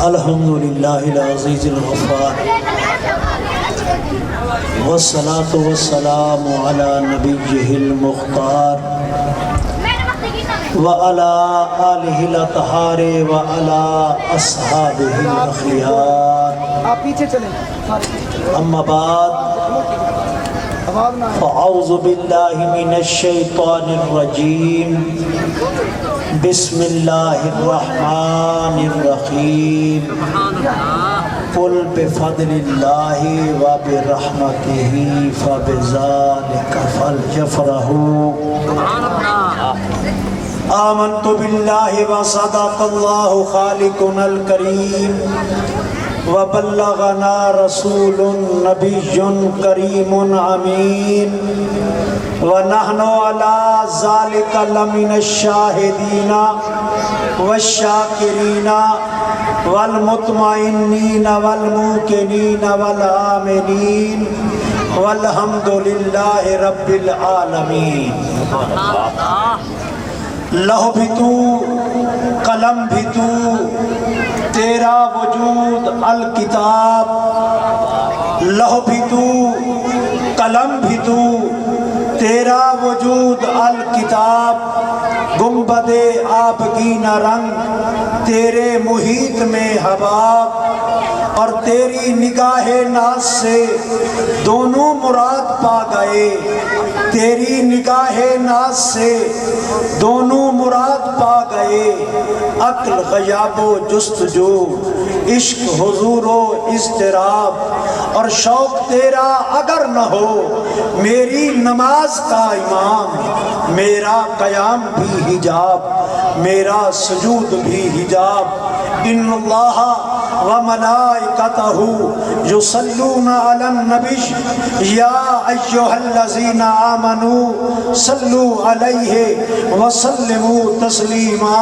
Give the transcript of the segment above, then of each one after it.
الحمدللہ العزیز الغفار والصلاة والسلام علی نبیہ المختار وعلی آلہ الاطہار وعلی اصحابہ الاخیار آپ پیچھے چلیں اما بعد فاعوذ باللہ من الشیطان الرجیم بسم اللہ الرحمن الرحیم قل بفضل اللہ وبرحمتہ فبذلک فلیفرحوا آمنت باللہ وصدق اللہ خالقنا الکریم وبلغنا رسول نبی کریم امین ونحن على ذلك لمن الشاہدین والشاکرین والمطمئنین والموقنین والآمنین والحمد للہ رب العالمین۔ لوح بھی تو قلم بھی تو تیرا وجود الکتاب، لوح بھی تو قلم بھی تو تیرا وجود الکتاب، گنبد آبگینہ رنگ تیرے محیط میں حباب، اور تیری نگاہ ناز سے دونوں مراد پا گئے، تیری نگاہ ناز سے دونوں مراد پا گئے، عقل غیاب و جستجو، عشق حضور و اضطراب، اور شوق تیرا اگر نہ ہو میری نماز کا امام، میرا قیام بھی حجاب، میرا سجود بھی حجاب۔ ان اللہ وملائکتہ یصلون علی النبی یا ایہا الذین آمنوا صلوا علیہ وسلموا تسلیما۔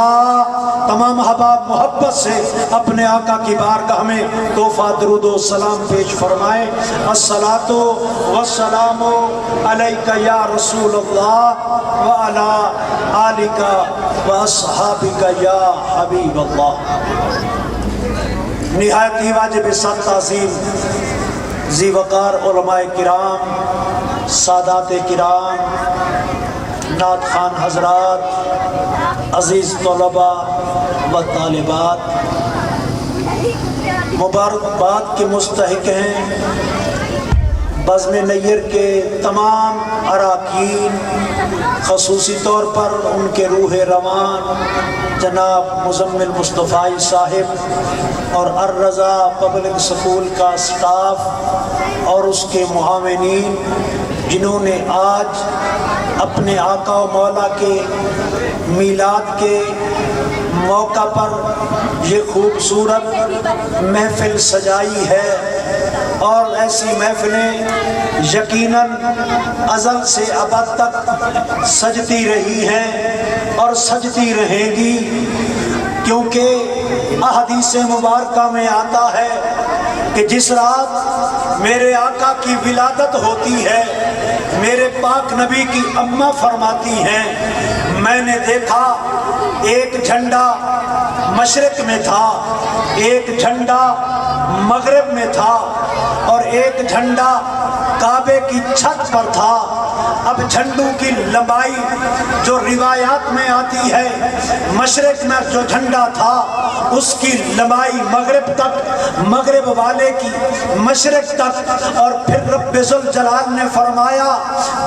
تمام احباب محبت سے اپنے آقا کی بارگاہ میں تحفہ درود و سلام پیش فرمائیں۔ الصلاۃ والسلام علیک یا رسول اللہ وعلی آلک واصحابک یا حبیب اللہ۔ نہایت ہی واجب سخت تعظیم ذی وقار علماء کرام، سادات کرام، نعت خوان حضرات، عزیز طلباء و طالبات، مبارکباد کے مستحق ہیں بزم نیر کے تمام اراکین، خصوصی طور پر ان کے روح روان جناب مزمل مصطفی صاحب اور الرضا پبلک سکول کا سٹاف اور اس کے معاونین، جنہوں نے آج اپنے آقا و مولا کے میلاد کے موقع پر یہ خوبصورت محفل سجائی ہے، اور ایسی محفلیں یقیناً ازل سے ابد تک سجتی رہی ہیں اور سجتی رہیں گی، کیونکہ احادیث مبارکہ میں آتا ہے کہ جس رات میرے آقا کی ولادت ہوتی ہے، میرے پاک نبی کی اماں فرماتی ہیں میں نے دیکھا ایک جھنڈا مشرق میں تھا، ایک جھنڈا مغرب میں تھا، اور ایک جھنڈا کعبے کی چھت پر تھا۔ اب جھنڈوں کی لمبائی جو روایات میں آتی ہے، مشرق میں جو جھنڈا تھا اس کی لمبائی مغرب تک، مغرب والے کی مشرق تک، اور پھر رب ذوالجلال نے فرمایا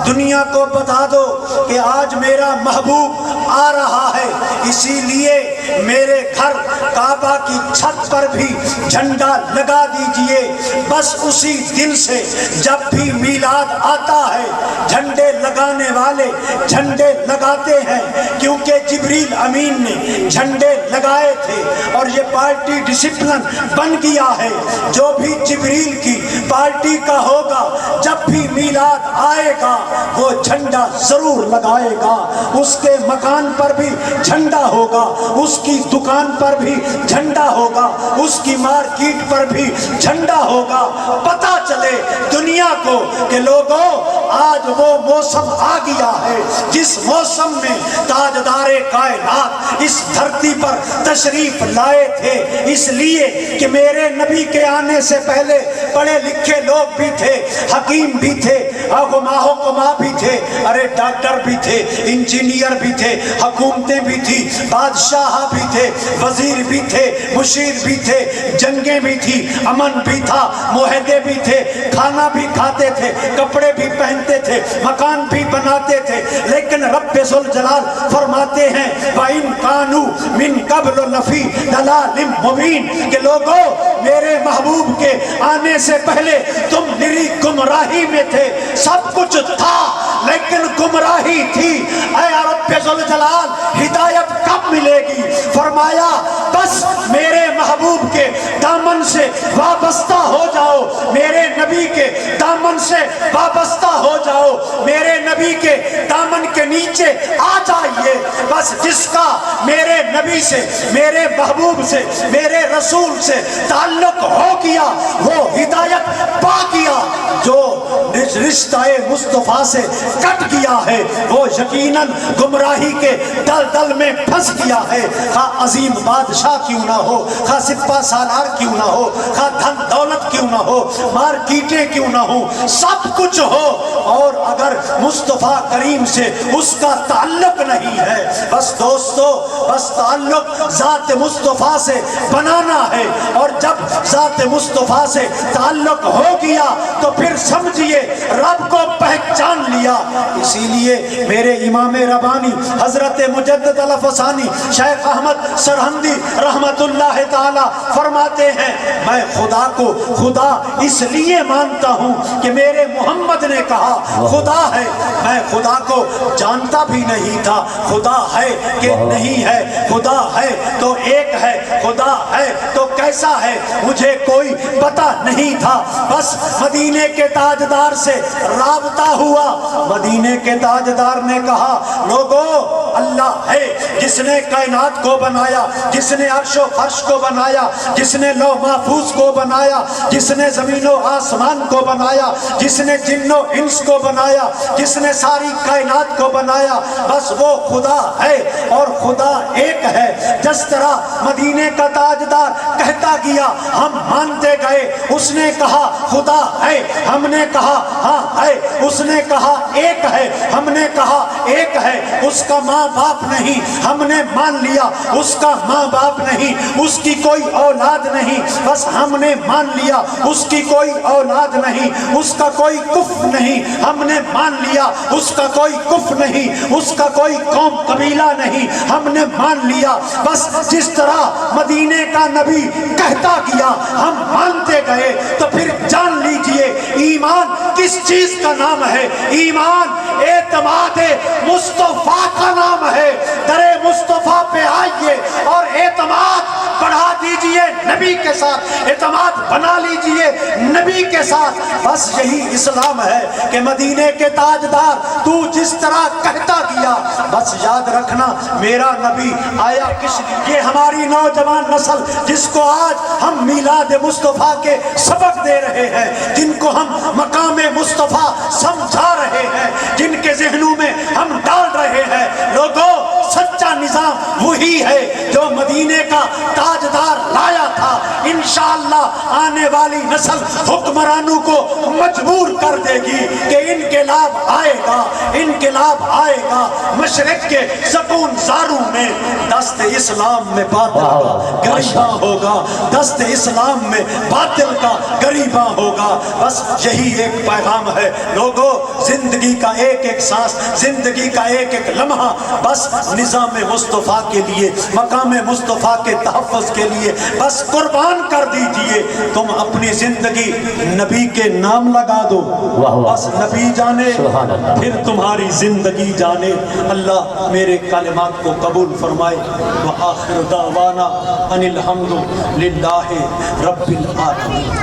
دنیا کو بتا دو کہ آج میرا محبوب آ رہا ہے، اسی لیے میرے گھر کعبہ کی چھت پر بھی جھنڈا لگا دیجئے۔ بس اسی دن سے جب بھی میلاد آتا ہے جھنڈے لگانے والے جھنڈے لگاتے ہیں، کیونکہ جبریل امین نے جھنڈے لگائے تھے، اور یہ پارٹی ڈسپلن بن گیا ہے، جو بھی جبریل کی پارٹی کا ہوگا جب بھی میلاد آئے گا وہ جھنڈا ضرور لگائے گا، اس کے مکان پر بھی جھنڈا ہوگا، اس کی دکان پر بھی جھنڈا ہوگا، اس کی مارکیٹ پر بھی جھنڈا ہوگا۔ پتہ چلے دنیا کو کہ لوگوں آج وہ موسم آ گیا ہے جس موسم میں تاجدار کائنات اس دھرتی پر تشریف لائے پڑے تھے اس لیے کہ میرے نبی کے آنے سے پہلے پڑھے لکھے لوگ بھی تھے، حکیم بھی تھے، حکما بھی تھے، ارے ڈاکٹر بھی تھے، انجینئر بھی تھے، حکومتیں بھی تھی، بادشاہ بھی تھے، وزیر بھی تھے، مشیر بھی تھے، جنگیں بھی تھی، امن بھی تھا، معاہدے بھی تھے، کھانا بھی کھاتے تھے، کپڑے بھی پہنتے تھے، مکان بھی بناتے تھے، لیکن رب ذوالجلال فرماتے ہیں وَإِن كَانُوا مِن قَبْلُ لَفِي ضَلَالٍ مُبِينٍ کہ لوگوں میرے محبوب کے آنے سے پہلے تم نری گمراہی میں تھے، سب کچھ تھا لیکن گمراہی تھی۔ اے رب ذوالجلال ہدایت کب ملے گی؟ فرمایا بس میرے محبوب کے دامن سے وابستہ ہو جاؤ، میرے نبی کے دامن سے وابستہ ہو جاؤ، میرے نبی کے دامن کے نیچے آ جائیے۔ بس جس کا میرے نبی سے، میرے محبوب سے، میرے رسول سے تعلق ہو گیا وہ ہدایت پا گیا، جو رشتہ مصطفیٰ سے کٹ گیا ہے وہ یقیناً گمراہی کے دلدل میں پھنس گیا ہے، خواہ عظیم بادشاہ کیوں نہ ہو، خواہ سپہ سالار کیوں نہ ہو، خواہ دھن دولت کیوں نہ ہو، مارکیٹیں کیوں نہ ہو، سب کچھ ہو، اور اگر مصطفیٰ کریم سے اس کا تعلق نہیں ہے، بس دوستو بس تعلق ذات مصطفیٰ سے بنانا ہے، اور جب ذات مصطفیٰ سے تعلق ہو گیا تو پھر سمجھیے رب کو پہچان لیا۔ اسی لیے میرے امام ربانی حضرت مجدد الفسانی شیخ احمد سرہندی رحمت اللہ تعالی فرماتے ہیں میں خدا کو خدا اس لیے مانتا ہوں کہ میرے محمد نے کہا خدا ہے، میں خدا کو جانتا بھی نہیں تھا خدا ہے کہ نہیں ہے، خدا ہے تو ایک ہے، خدا ہے تو کیسا ہے مجھے کوئی پتہ نہیں تھا، بس مدینے کے تاجدار سے رابطہ ہوا، مدینے کے تاجدار نے کہا لوگوں اللہ ہے جس نے کائنات کو بنایا، جس نے عرش و فرش کو بنایا، جس نے لوح محفوظ کو بنایا، جس نے زمین و آسمان کو بنایا، جس نے جن و انس کو بنایا، جس نے ساری کائنات کو بنایا، بس وہ خدا ہے اور خدا ایک ہے۔ جس طرح مدینے کا تاجدار کہتا گیا ہم مانتے گئے، اس نے کہا خدا ہے، ہم نے کہا ہاں ہے، اس نے کہا ایک ہے، ہم نے کہا ایک ہے، اس کا ماں باپ نہیں، ہم نے مان لیا اس کا ماں باپ نہیں، اس کی کوئی اولاد نہیں، بس ہم نے مان لیا اس کی کوئی اولاد نہیں، اس کا کوئی کفر نہیں، ہم نے مان لیا اس کا کوئی کفر نہیں، اس کا کوئی قوم قبیلہ نہیں، ہم نے مان لیا۔ بس جس طرح مدینے کا نبی کہتا گیا ہم مانتے گئے، تو پھر جان لیجئے ایمان کس چیز کا نام ہے؟ ایمان اعتماد مصطفیٰ کا نام ہے۔ در مصطفیٰ پہ آئیے اور اعتماد بڑھا دیجئے نبی کے ساتھ، اعتماد بنا لیجئے نبی کے ساتھ، بس یہی اسلام ہے کہ مدینے کے تاجدار تو جس طرح کہتا گیا، بس یاد رکھنا میرا نبی آیا کس لیے؟ یہ ہماری نوجوان نسل جس کو آج ہم میلاد مصطفیٰ کے سبق دے رہے ہیں، جن کو ہم مقام مصطفیٰ سمجھا رہے ہیں، جن کے ذہنوں میں ہم ڈال رہے ہیں، لوگوں سچا نظام وہی ہے جو مدینے کا تاجدار لایا تھا۔ انشاءاللہ آنے والی نسل حکمرانوں کو مجبور کر دے گی کہ انقلاب آئے گا، انقلاب آئے گا، مشرق کے سکون زاروں میں دست اسلام میں باطل کا گریباں ہوگا، دست اسلام میں باطل کا گریباں ہوگا۔ بس یہی ایک پیغام ہے لوگوں، زندگی کا ایک ایک سانس، زندگی کا ایک ایک لمحہ بس نظام مصطفیٰ کے لیے، مقام مصطفیٰ کے تحفظ کے لیے بس قربان کر دیجئے۔ تم اپنی زندگی نبی کے نام لگا دو، بس نبی جانے پھر تمہاری زندگی جانے۔ اللہ میرے کلمات کو قبول فرمائے۔ وآخر دعوانا ان الحمد للہ رب العالمین۔